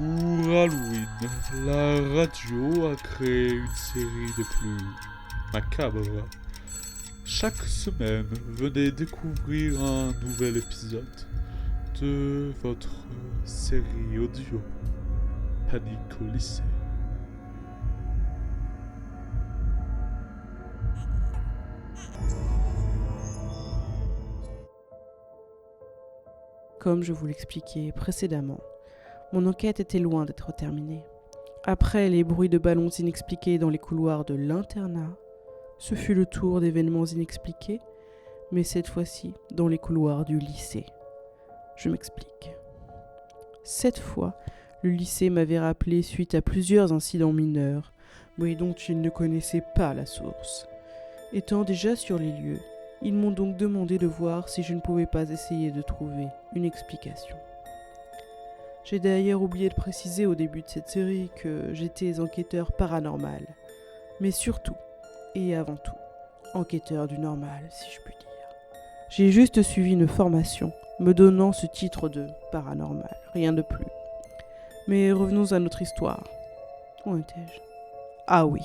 Pour Halloween, la radio a créé une série des plus macabres. Chaque semaine, venez découvrir un nouvel épisode de votre série audio Panique au lycée. Comme je vous l'expliquais précédemment, mon enquête était loin d'être terminée. Après les bruits de ballons inexpliqués dans les couloirs de l'internat, ce fut le tour d'événements inexpliqués, mais cette fois-ci dans les couloirs du lycée. Je m'explique. Cette fois, le lycée m'avait rappelé suite à plusieurs incidents mineurs, mais dont ils ne connaissaient pas la source. Étant déjà sur les lieux, ils m'ont donc demandé de voir si je ne pouvais pas essayer de trouver une explication. J'ai d'ailleurs oublié de préciser au début de cette série que j'étais enquêteur paranormal, mais surtout, et avant tout, enquêteur du normal, si je puis dire. J'ai juste suivi une formation, me donnant ce titre de paranormal, rien de plus. Mais revenons à notre histoire. Où étais-je ? Ah oui.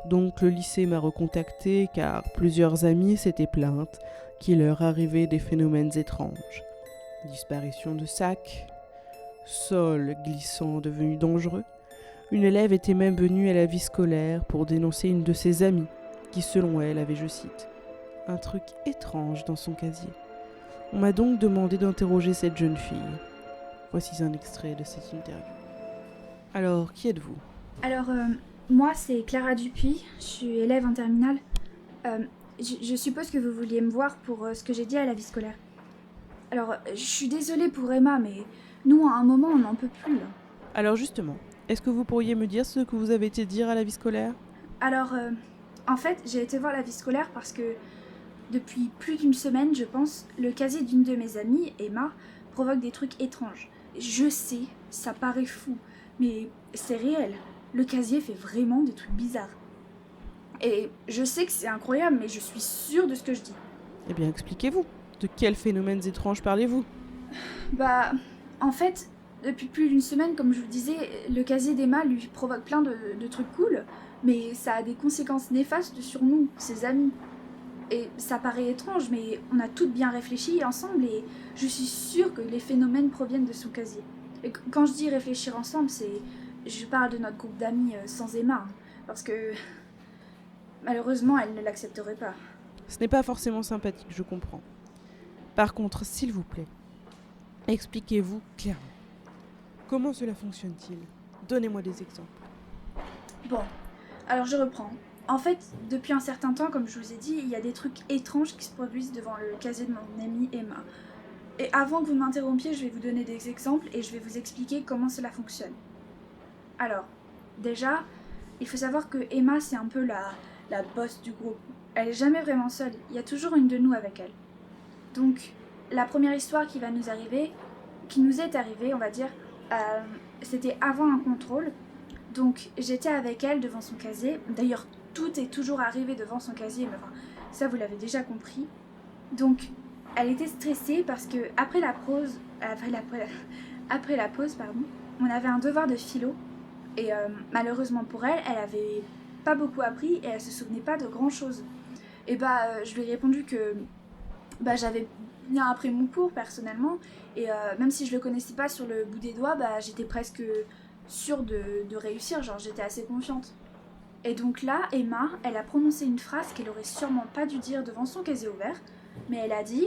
Donc le lycée m'a recontacté car plusieurs amis s'étaient plaintes qu'il leur arrivait des phénomènes étranges. Disparition de sacs, sol glissant devenu dangereux. Une élève était même venue à la vie scolaire pour dénoncer une de ses amies qui, selon elle, avait, je cite, un truc étrange dans son casier. On m'a donc demandé d'interroger cette jeune fille. Voici un extrait de cette interview. Alors, qui êtes-vous ? Alors, moi, c'est Clara Dupuis, je suis élève en terminale. Je suppose que vous vouliez me voir pour ce que j'ai dit à la vie scolaire. Alors, je suis désolée pour Emma, mais nous, à un moment, on n'en peut plus. Là. Alors justement, est-ce que vous pourriez me dire ce que vous avez été dire à la vie scolaire ? Alors, en fait, j'ai été voir la vie scolaire parce que depuis plus d'une semaine, je pense, le casier d'une de mes amies, Emma, provoque des trucs étranges. Je sais, ça paraît fou, mais c'est réel. Le casier fait vraiment des trucs bizarres. Et je sais que c'est incroyable, mais je suis sûre de ce que je dis. Eh bien, expliquez-vous. De quels phénomènes étranges parlez-vous ? Bah, en fait, depuis plus d'une semaine, comme je vous disais, le casier d'Emma lui provoque plein de trucs cool, mais ça a des conséquences néfastes sur nous, ses amis. Et ça paraît étrange, mais on a toutes bien réfléchi ensemble et je suis sûre que les phénomènes proviennent de son casier. Et quand je dis réfléchir ensemble, je parle de notre groupe d'amis sans Emma, parce que malheureusement, elle ne l'accepterait pas. Ce n'est pas forcément sympathique, je comprends. Par contre, s'il vous plaît, expliquez-vous clairement. Comment cela fonctionne-t-il ? Donnez-moi des exemples. Bon, alors je reprends. En fait, depuis un certain temps, comme je vous ai dit, il y a des trucs étranges qui se produisent devant le casier de mon amie Emma. Et avant que vous m'interrompiez, je vais vous donner des exemples et je vais vous expliquer comment cela fonctionne. Alors, déjà, il faut savoir que Emma, c'est un peu la boss du groupe. Elle est jamais vraiment seule, il y a toujours une de nous avec elle. Donc, la première histoire qui nous est arrivée, on va dire, c'était avant un contrôle. Donc, j'étais avec elle devant son casier. D'ailleurs, tout est toujours arrivé devant son casier, mais enfin, ça vous l'avez déjà compris. Donc, elle était stressée parce que après la pause, on avait un devoir de philo. Et malheureusement pour elle, elle avait pas beaucoup appris et elle se souvenait pas de grand chose. Et je lui ai répondu que j'avais bien appris mon cours personnellement. Et même si je le connaissais pas sur le bout des doigts, j'étais presque sûre de réussir, genre j'étais assez confiante. Et donc là, Emma, elle a prononcé une phrase qu'elle aurait sûrement pas dû dire devant son casier ouvert, mais elle a dit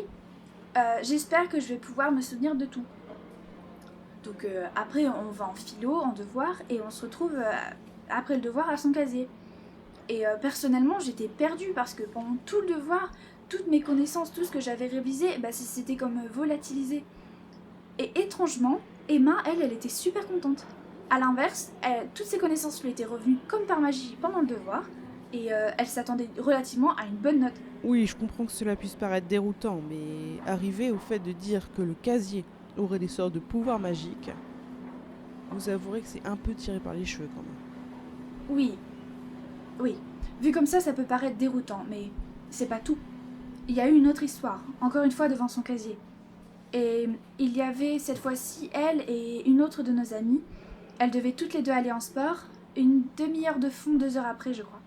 « J'espère que je vais pouvoir me souvenir de tout ». Donc après, on va en philo, en devoir, et on se retrouve après le devoir à son casier. Et personnellement, j'étais perdue parce que pendant tout le devoir, toutes mes connaissances, tout ce que j'avais révisé, c'était comme volatilisé. Et étrangement, Emma, elle était super contente. À l'inverse, toutes ses connaissances lui étaient revenues comme par magie pendant le devoir, et elle s'attendait relativement à une bonne note. Oui, je comprends que cela puisse paraître déroutant, mais arriver au fait de dire que le casier aurait des sortes de pouvoirs magiques, vous avouerez que c'est un peu tiré par les cheveux quand même. Oui. Vu comme ça peut paraître déroutant, mais c'est pas tout. Il y a eu une autre histoire, encore une fois devant son casier. Et il y avait cette fois-ci elle et une autre de nos amies. Elles devaient toutes les deux aller en sport, une demi-heure de fond, 2 heures après je crois.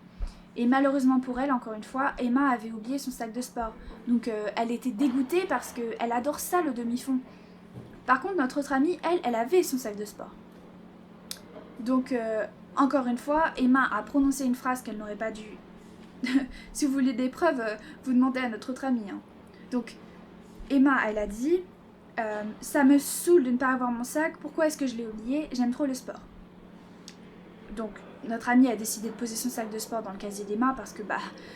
Et malheureusement pour elle, encore une fois, Emma avait oublié son sac de sport. Donc elle était dégoûtée parce qu'elle adore ça, le demi-fond. Par contre, notre autre amie, elle avait son sac de sport. Donc, encore une fois, Emma a prononcé une phrase qu'elle n'aurait pas dû... Si vous voulez des preuves, vous demandez à notre autre amie. Hein. Donc, Emma, elle a dit ça me saoule de ne pas avoir mon sac, pourquoi est-ce que je l'ai oublié? J'aime trop le sport. Donc, notre amie a décidé de poser son sac de sport dans le casier d'Emma parce que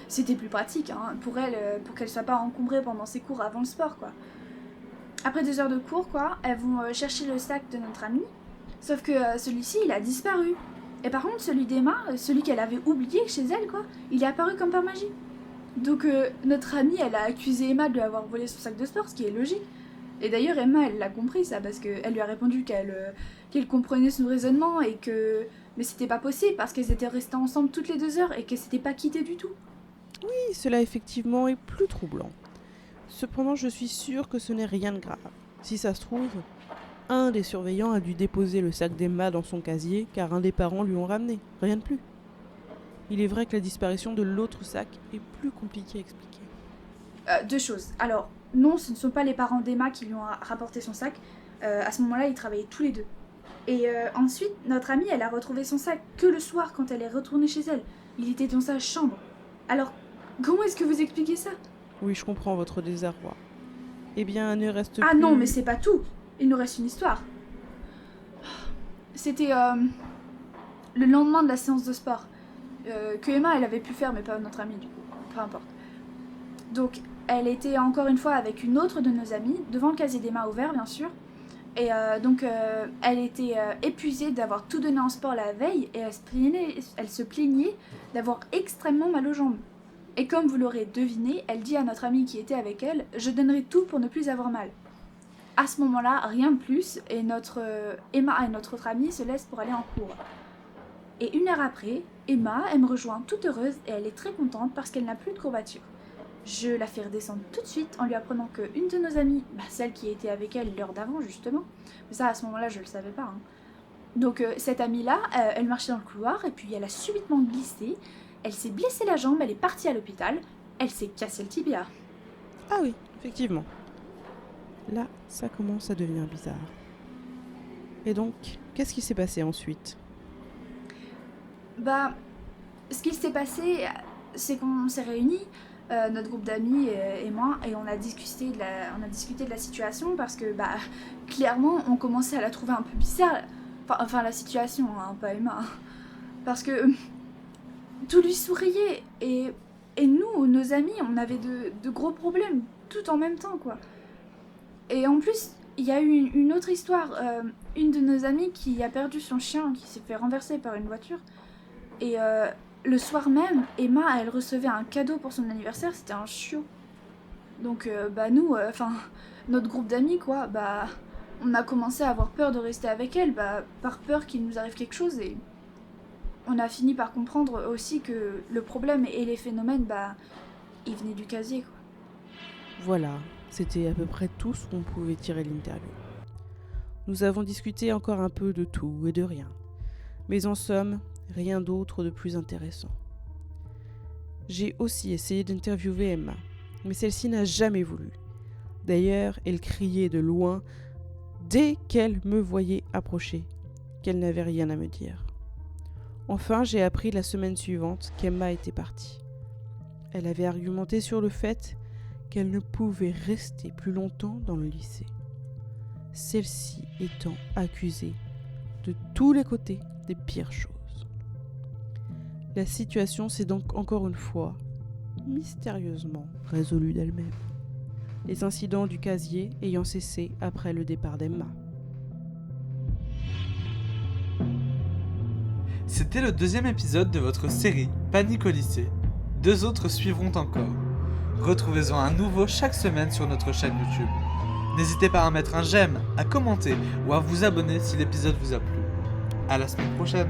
c'était plus pratique hein, pour elle, pour qu'elle soit pas encombrée pendant ses cours avant le sport, quoi. Après 2 heures de cours, elles vont chercher le sac de notre amie, sauf que celui-ci, il a disparu. Et par contre, celui d'Emma, celui qu'elle avait oublié chez elle, il est apparu comme par magie. Donc notre amie, elle a accusé Emma de lui avoir volé son sac de sport, ce qui est logique. Et d'ailleurs, Emma, elle l'a compris ça, parce qu'elle lui a répondu qu'elle comprenait son raisonnement et que... Mais c'était pas possible, parce qu'elles étaient restées ensemble toutes les 2 heures et qu'elles s'étaient pas quittées du tout. Oui, cela effectivement est plus troublant. Cependant, je suis sûre que ce n'est rien de grave. Si ça se trouve, un des surveillants a dû déposer le sac d'Emma dans son casier car un des parents lui ont ramené, rien de plus. Il est vrai que la disparition de l'autre sac est plus compliquée à expliquer. 2 choses. Alors, non, ce ne sont pas les parents d'Emma qui lui ont rapporté son sac. À ce moment-là, ils travaillaient tous les deux. Et ensuite, notre amie, elle a retrouvé son sac que le soir quand elle est retournée chez elle. Il était dans sa chambre. Alors, comment est-ce que vous expliquez ça? Oui, je comprends votre désarroi. Eh bien, ne reste plus... Ah non, mais c'est pas tout. Il nous reste une histoire. C'était le lendemain de la séance de sport. Que Emma, elle avait pu faire, mais pas notre amie, du coup. Peu importe. Donc, elle était encore une fois avec une autre de nos amies, devant le casier d'Emma ouvert, bien sûr. Et donc, elle était épuisée d'avoir tout donné en sport la veille, et elle se plaignait d'avoir extrêmement mal aux jambes. Et comme vous l'aurez deviné, elle dit à notre amie qui était avec elle « Je donnerai tout pour ne plus avoir mal ». À ce moment-là, rien de plus, et notre Emma et notre autre amie se laissent pour aller en cours. Et 1 heure après, Emma, elle me rejoint toute heureuse, et elle est très contente parce qu'elle n'a plus de courbature. Je la fais redescendre tout de suite en lui apprenant qu'une de nos amies, celle qui était avec elle l'heure d'avant justement, mais ça à ce moment-là je le savais pas. Hein. Donc cette amie-là, elle marchait dans le couloir et puis elle a subitement glissé, elle s'est blessée la jambe, elle est partie à l'hôpital, elle s'est cassé le tibia. Ah oui, effectivement. Là, ça commence à devenir bizarre. Et donc, qu'est-ce qui s'est passé ensuite? Ce qui s'est passé, c'est qu'on s'est réunis, notre groupe d'amis et moi, et on a discuté de la situation parce que clairement on commençait à la trouver un peu bizarre, enfin la situation, hein, pas Emma, parce que tout lui souriait et nous, nos amis, on avait de gros problèmes tout en même temps quoi. Et en plus il y a eu une autre histoire, une de nos amies qui a perdu son chien, qui s'est fait renverser par une voiture et le soir même, Emma, elle recevait un cadeau pour son anniversaire, c'était un chiot. Donc, nous, notre groupe d'amis, on a commencé à avoir peur de rester avec elle, par peur qu'il nous arrive quelque chose, et on a fini par comprendre aussi que le problème et les phénomènes, ils venaient du casier, quoi. Voilà, c'était à peu près tout ce qu'on pouvait tirer de l'interview. Nous avons discuté encore un peu de tout et de rien, mais en somme, rien d'autre de plus intéressant. J'ai aussi essayé d'interviewer Emma, mais celle-ci n'a jamais voulu. D'ailleurs, elle criait de loin dès qu'elle me voyait approcher, qu'elle n'avait rien à me dire. Enfin, j'ai appris la semaine suivante qu'Emma était partie. Elle avait argumenté sur le fait qu'elle ne pouvait rester plus longtemps dans le lycée. Celle-ci étant accusée de tous les côtés des pires choses. La situation s'est donc encore une fois mystérieusement résolue d'elle-même. Les incidents du casier ayant cessé après le départ d'Emma. C'était le 2e épisode de votre série Panique au lycée. 2 autres suivront encore. Retrouvez-en un nouveau chaque semaine sur notre chaîne YouTube. N'hésitez pas à mettre un j'aime, à commenter ou à vous abonner si l'épisode vous a plu. À la semaine prochaine.